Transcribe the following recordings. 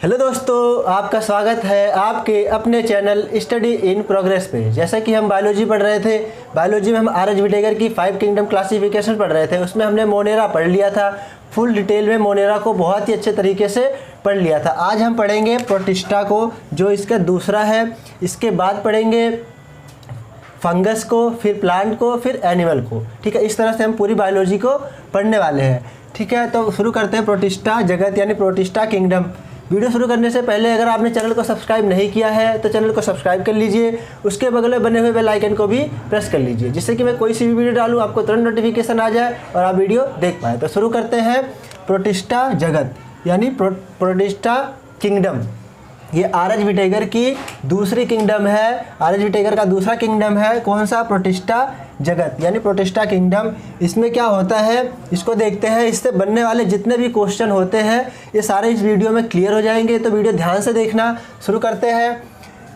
Hello दोस्तों, आपका स्वागत है आपके अपने चैनल स्टडी इन प्रोग्रेस पे। जैसा कि हम बायोलॉजी पढ़ रहे थे, बायोलॉजी में हम आर.एच. विटेकर की 5 किंगडम क्लासिफिकेशन पढ़ रहे थे। उसमें हमने मोनेरा पढ़ लिया था, फुल डिटेल में मोनेरा को बहुत ही अच्छे तरीके से पढ़ लिया था। आज हम पढ़ेंगे प्रोटिस्टा को, जो इसका दूसरा है। इसके बाद पढ़ेंगे फंगस को, फिर प्लांट को, फिर एनिमल को। ठीक है, इस तरह से हम पूरी बायोलॉजी को पढ़ने वाले हैं। ठीक है, तो शुरू करते हैं प्रोटिस्टा जगत यानी प्रोटिस्टा किंगडम। वीडियो शुरू करने से पहले अगर आपने चैनल को सब्सक्राइब नहीं किया है तो चैनल को सब्सक्राइब कर लीजिए। उसके बगल में बने हुए बेल आइकन को भी प्रेस कर लीजिए, जिससे कि मैं कोई सी भी वीडियो डालूँ आपको तुरंत नोटिफिकेशन आ जाए और आप वीडियो देख पाए। तो शुरू करते हैं प्रोटिस्टा जगत यानी प्रोटिस्टा किंगडम। ये आर.एच. विटेकर की दूसरी किंगडम है। आर.एच. विटेकर का दूसरा किंगडम है कौन सा? प्रोटिस्टा जगत यानी प्रोटिस्टा किंगडम। इसमें क्या होता है इसको देखते हैं। इससे बनने वाले जितने भी क्वेश्चन होते हैं ये सारे इस वीडियो में क्लियर हो जाएंगे, तो वीडियो ध्यान से देखना। शुरू करते हैं।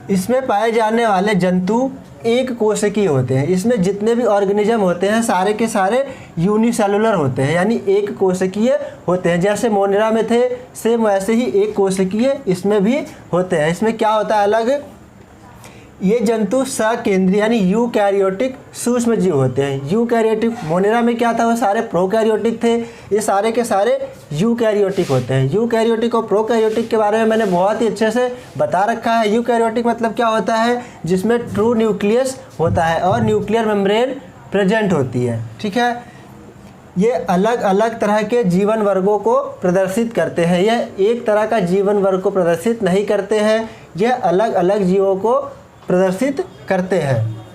इसमें पाए जाने वाले जंतु एक कोशिकीय होते हैं। इसमें जितने भी ऑर्गेनिज्म होते हैं सारे के सारे यूनिसेलुलर होते हैं, यानी एक कोशिकीय होते हैं। जैसे मोनेरा में थे सेम वैसे ही एक कोशिकीय इसमें भी होते हैं। इसमें क्या होता है अलग? ये जंतु सकेंद्रीय यानी यूकैरियोटिक सूक्ष्म जीव होते हैं। यूकैरियोटिक मोनेरा में क्या था? वो सारे प्रोकैरियोटिक थे, ये सारे के सारे यूकैरियोटिक होते हैं। यूकैरियोटिक और प्रोकैरियोटिक के बारे में मैंने बहुत ही अच्छे से बता रखा है। यूकैरियोटिक मतलब क्या होता है? जिसमें ट्रू न्यूक्लियस होता है और न्यूक्लियर मेम्ब्रेन प्रेजेंट होती है। ठीक है, ये अलग अलग तरह के जीवन वर्गों को प्रदर्शित करते हैं। यह एक तरह का जीवन वर्ग को प्रदर्शित नहीं करते हैं, यह अलग अलग जीवों को प्रदर्शित करते हैं।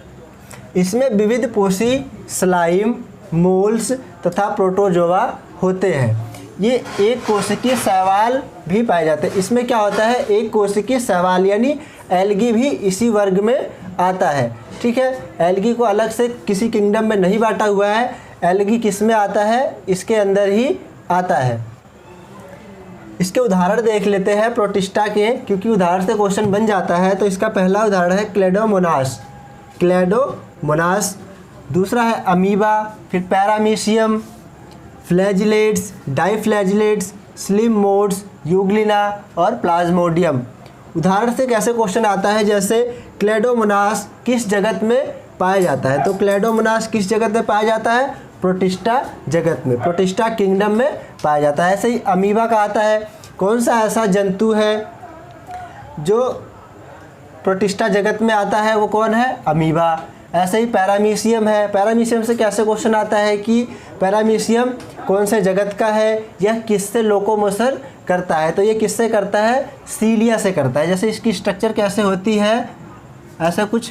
इसमें विविध पोषी स्लाइम, मोल्स तथा प्रोटोजोआ होते हैं। ये एक कोशिकीय शैवाल भी पाए जाते हैं। इसमें क्या होता है? एक कोशिकीय शैवाल यानी एल्गी भी इसी वर्ग में आता है। ठीक है, एल्गी को अलग से किसी किंगडम में नहीं बांटा हुआ है। एल्गी किस में आता है? इसके अंदर ही आता है। इसके उदाहरण देख लेते हैं प्रोटिस्टा के, क्योंकि उदाहरण से क्वेश्चन बन जाता है। तो इसका पहला उदाहरण है क्लेडोमोनास। क्लेडोमोनास। दूसरा है अमीबा, फिर paramecium, flagellates, डाइफ्लैजिलेट्स, slim modes, Euglena और प्लाज्मोडियम। उदाहरण से कैसे क्वेश्चन आता है? जैसे क्लेडोमोनास किस जगत में पाया जाता है? तो क्लेडोमोनास किस जगत में पाया जाता है? प्रोटिस्टा जगत में, प्रोटिस्टा किंगडम में पाया जाता है। ऐसे ही अमीबा का आता है। कौन सा ऐसा जंतु है जो प्रोटिस्टा जगत में आता है? वो कौन है? अमीबा। ऐसे ही पैरामीशियम है। पैरामीशियम से कैसे क्वेश्चन आता है कि पैरामीशियम कौन से जगत का है? यह किससे लोकोमोशन करता है? तो ये किससे करता है? सीलिया से करता है। जैसे इसकी स्ट्रक्चर कैसे होती है? ऐसा कुछ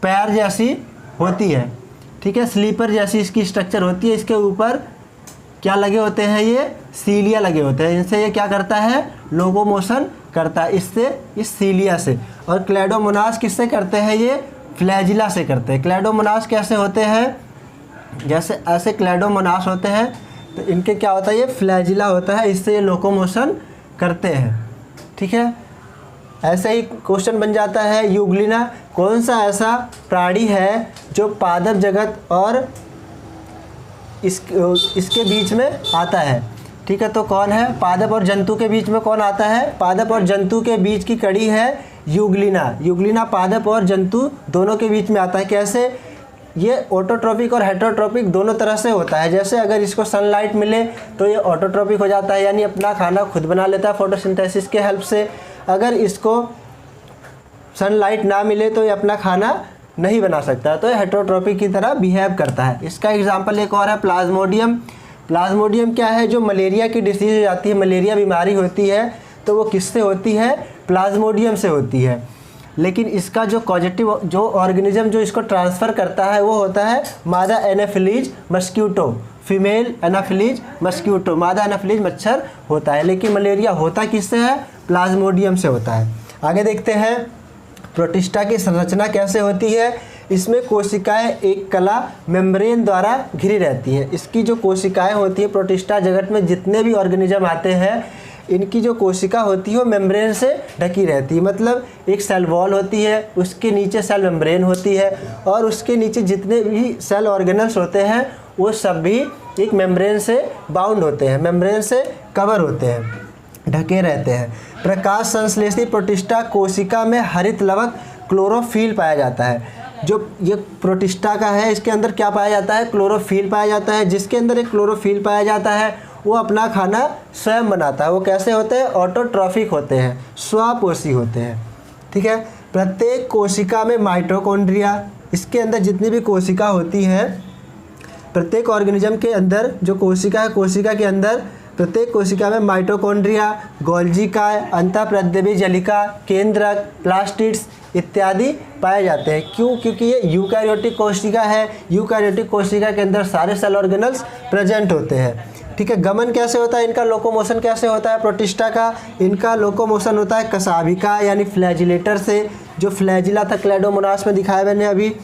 पैर जैसी होती है। ठीक है, स्लीपर जैसी इसकी स्ट्रक्चर होती है। इसके ऊपर क्या लगे होते हैं? ये सीलिया लगे होते हैं। इनसे ये क्या करता है? लोकोमोशन करता है इससे, इस सीलिया से। और क्लेडोमोनास किससे करते हैं? ये फ्लैजिला से करते हैं। क्लेडोमोनास कैसे होते हैं? जैसे ऐसे क्लेडोमोनास होते हैं तो इनके क्या होता है? ये फ्लैजिला होता है, इससे ये लोकोमोशन करते हैं। ठीक है, ऐसे ही क्वेश्चन बन जाता है यूग्लिना। कौन सा ऐसा प्राणी है जो पादप जगत और इसके बीच में आता है? ठीक है, तो कौन है? पादप और जंतु के बीच में कौन आता है? पादप और जंतु के बीच की कड़ी है यूग्लिना। यूग्लिना पादप और जंतु दोनों के बीच में आता है। कैसे? ये ऑटोट्रोपिक और हेटेरोट्रोपिक दोनों तरह से होता है। जैसे अगर इसको सनलाइट मिले तो ये ऑटोट्रोपिक हो जाता है, यानी अपना खाना खुद बना लेता है फोटोसिंथेसिस के हेल्प से। अगर इसको सनलाइट ना मिले तो ये अपना खाना नहीं बना सकता, तो ये हेटेरोट्रोपिक की तरह बिहेव करता है। इसका एग्जांपल एक और है प्लाज्मोडियम। प्लाज्मोडियम क्या है? जो मलेरिया की डिसीज़ हो जाती है, मलेरिया बीमारी होती है, तो वो किससे होती है? प्लाज्मोडियम से होती है। लेकिन इसका जो कॉजेटिव जो ऑर्गेनिज्म जो इसको ट्रांसफ़र करता है वो होता है मादा Anopheles mosquito, female Anopheles mosquito, मादा एनाफिलीज मच्छर होता है। लेकिन मलेरिया होता किससे है? प्लाज्मोडियम से होता है। आगे देखते हैं प्रोटिस्टा की संरचना कैसे होती है। इसमें कोशिकाएं एक कला मेम्ब्रेन द्वारा घिरी रहती हैं। इसकी जो कोशिकाएं होती हैं प्रोटिस्टा जगत में जितने भी ऑर्गेनिज्म आते हैं इनकी जो कोशिका होती है वो मेम्ब्रेन से ढकी रहती है। मतलब एक सेल वॉल होती है, उसके नीचे सेल मेम्ब्रेन होती है और उसके नीचे जितने भी सेल ऑर्गेनल्स होते हैं वो सब भी एक मेम्ब्रेन से बाउंड होते हैं, मेम्ब्रेन से कवर होते हैं। ढके रहते हैं। प्रकाश संश्लेषी प्रोटिस्टा कोशिका में हरित लवक क्लोरोफिल पाया जाता है। जो ये प्रोटिस्टा का है इसके अंदर क्या पाया जाता है, क्लोरोफिल पाया जाता है। जिसके अंदर एक क्लोरोफिल पाया जाता है वो अपना खाना स्वयं बनाता है। वो कैसे होते हैं, ऑटोट्रॉफिक होते हैं, स्वपोषी होते हैं। ठीक है। प्रत्येक कोशिका में माइटोकॉन्ड्रिया, इसके अंदर जितनी भी कोशिका होती है, प्रत्येक ऑर्गेनिज्म के अंदर जो कोशिका है, कोशिका के अंदर प्रत्येक कोशिका में माइटोकॉन्ड्रिया, गोल्जिकाय, अंतःप्रद्रवी जलिका, केंद्रक, प्लास्टिड्स इत्यादि पाए जाते हैं। क्यों? क्योंकि ये यूकैरियोटिक कोशिका है। यूकैरियोटिक कोशिका के अंदर सारे सेल ऑर्गेनल्स प्रेजेंट होते हैं। ठीक है। गमन कैसे होता है, इनका लोकोमोशन कैसे होता है प्रोटिस्टा का, इनका लोकोमोशन होता है कशाभिका यानी फ्लैजिलेटर से। जो फ्लैजिला था क्लेडोमोनास में दिखाया मैंने अभी,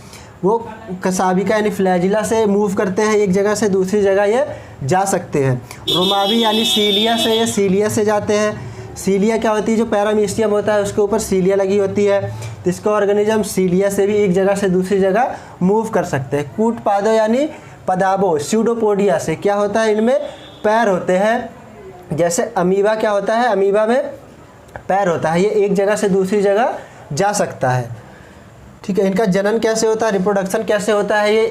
वो कशाभिका यानी फ्लैजिला से मूव करते हैं, एक जगह से दूसरी जगह ये जा सकते हैं। रोमावी यानी सीलिया से, ये सीलिया से जाते हैं। सीलिया क्या होती है, जो पैरामीशियम होता है उसके ऊपर सीलिया लगी होती है, तो इसका ऑर्गेनिज्म सीलिया से भी एक जगह से दूसरी जगह मूव कर सकते हैं। कूट पादो यानी पदाबो स्यूडोपोडिया से क्या होता है, इनमें पैर होते हैं। जैसे अमीबा क्या होता है, अमीबा में पैर होता है, ये एक जगह से दूसरी जगह जा सकता है। ठीक है। इनका जनन कैसे होता है, रिप्रोडक्शन कैसे होता है, ये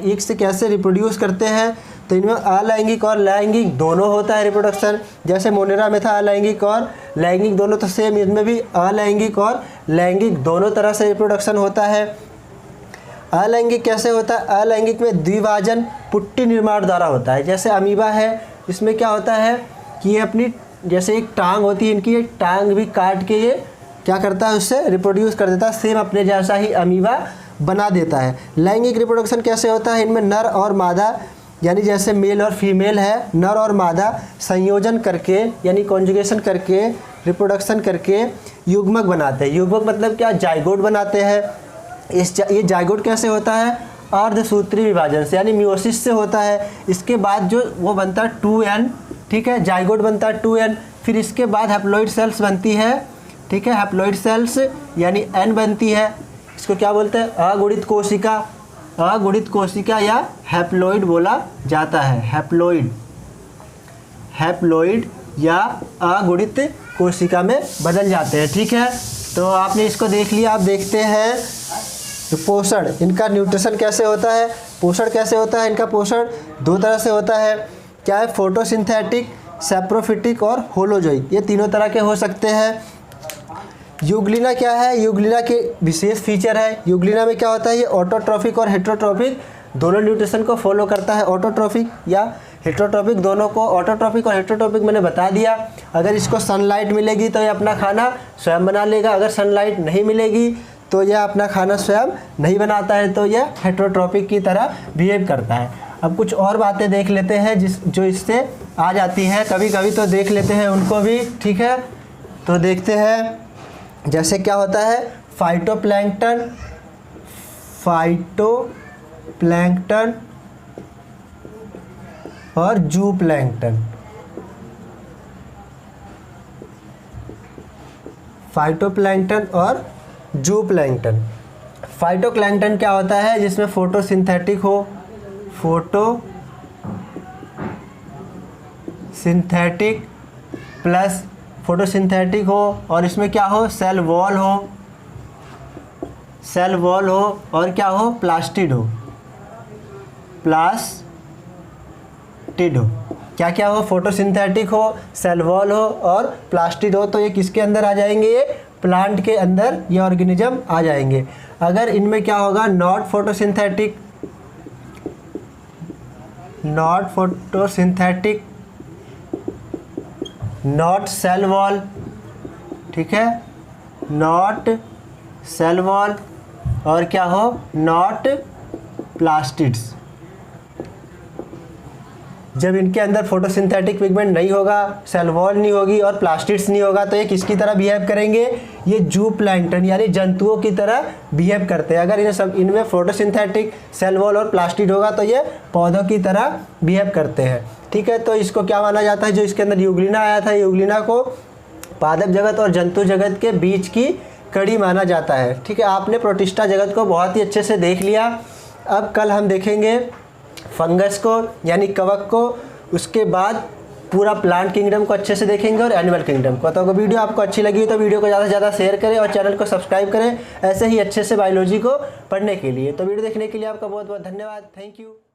एक से कैसे रिप्रोड्यूस करते हैं, तो इनमें अलैंगिक और लैंगिक दोनों होता है रिप्रोडक्शन। जैसे मोनेरा में था अलैंगिक और लैंगिक दोनों, तो सेम इसमें भी अलैंगिक और लैंगिक दोनों तरह से रिप्रोडक्शन होता है। अलैंगिक कैसे होता है, अलैंगिक में द्विभाजन पुट्टी निर्माण द्वारा होता है। जैसे अमीबा है, इसमें क्या होता है कि ये अपनी जैसे एक टांग होती है इनकी, एक टांग भी काट के ये क्या करता है, उससे रिप्रोड्यूस कर देता है, सेम अपने जैसा ही अमीबा बना देता है। लैंगिक रिप्रोडक्शन कैसे होता है, इनमें नर और मादा यानी जैसे मेल और फीमेल है, नर और मादा संयोजन करके यानी कॉन्जुगेशन करके रिप्रोडक्शन करके युग्मक बनाते हैं। युग्मक मतलब क्या, जाइगोट बनाते हैं। ये जाइगोट कैसे होता है, अर्धसूत्री विभाजन से यानी मियोसिस से होता है। इसके बाद जो वो बनता है 2n, ठीक है, जाइगोट बनता है 2n। फिर इसके बाद हैप्लॉइड सेल्स बनती है। ठीक है, हैप्लॉइड सेल्स यानी n बनती है। इसको क्या बोलते हैं, अगुणित कोशिका। अगुणित कोशिका या हैप्लॉइड बोला जाता है। हैप्लॉइड या अगुणित कोशिका में बदल जाते हैं। ठीक है, तो आपने इसको देख लिया। आप देखते हैं पोषण, इनका न्यूट्रिशन कैसे होता है, पोषण कैसे होता है। इनका पोषण दो तरह से होता है। क्या है, फोटोसिंथेटिक, सैप्रोफिटिक और होलोजोइक, ये तीनों तरह के हो सकते हैं। यूग्लिना क्या है, यूग्लिना के विशेष फीचर है। यूग्लिना में क्या होता है, ये ऑटोट्रॉफिक और हेट्रोट्रॉफिक दोनों न्यूट्रिशन को फॉलो करता है। ऑटोट्रॉफिक या हेट्रोट्रॉफिक दोनों को, ऑटोट्रॉफिक और हेट्रोट्रॉफिक मैंने बता दिया। अगर इसको सनलाइट मिलेगी तो ये अपना खाना स्वयं बना लेगा, अगर सनलाइट नहीं मिलेगी तो यह अपना खाना स्वयं नहीं बनाता है, तो यह हेट्रोट्रॉफिक की तरह बिहेव करता है। अब कुछ और बातें देख लेते हैं जो इससे आ जाती हैं, कभी कभी तो देख लेते हैं उनको भी। ठीक है, तो देखते हैं जैसे क्या होता है, फाइटोप्लैंक्टन और जूप्लैंक्टन। फाइटोप्लैंक्टन और जूप्लैंक्टन। फाइटोप्लैंक्टन क्या होता है, जिसमें फोटोसिंथेटिक हो, फोटोसिंथेटिक प्लस फोटोसिंथेटिक हो, और इसमें क्या हो, सेल वॉल हो और क्या हो, प्लास्टिड हो। क्या क्या हो, फोटोसिंथेटिक हो, सेल वॉल हो और प्लास्टिड हो। तो ये किसके अंदर आ जाएंगे, ये प्लांट के अंदर ये ऑर्गेनिज्म आ जाएंगे। अगर इनमें क्या होगा, not photosynthetic, not cell wall, ठीक है, नॉट सेल वॉल और क्या हो, नॉट प्लास्टिड्स। जब इनके अंदर फोटोसिंथेटिक पिगमेंट नहीं होगा, सेल वॉल नहीं होगी और प्लास्टिड्स नहीं होगा, तो ये किसकी तरह बिहेव करेंगे, ये जूप्लैंक्टन यानी जंतुओं की तरह बिहेव करते हैं। अगर इनमें फोटोसिंथेटिक, सेल वॉल और प्लास्टिड होगा तो ये पौधों की तरह बिहेव करते हैं। ठीक है, तो इसको क्या माना जाता है, जो इसके अंदर यूग्लिना आया था, यूग्लिना को पादप जगत और जंतु जगत के बीच की कड़ी माना जाता है। ठीक है, आपने प्रोटिस्टा जगत को बहुत ही अच्छे से देख लिया। अब कल हम देखेंगे फंगस को यानी कवक को, उसके बाद पूरा प्लांट किंगडम को अच्छे से देखेंगे और एनिमल किंगडम को। तो अगर वीडियो आपको अच्छी लगी तो वीडियो को ज़्यादा से ज़्यादा शेयर करें और चैनल को सब्सक्राइब करें ऐसे ही अच्छे से बायोलॉजी को पढ़ने के लिए। तो वीडियो देखने के लिए आपका बहुत बहुत धन्यवाद। Thank you.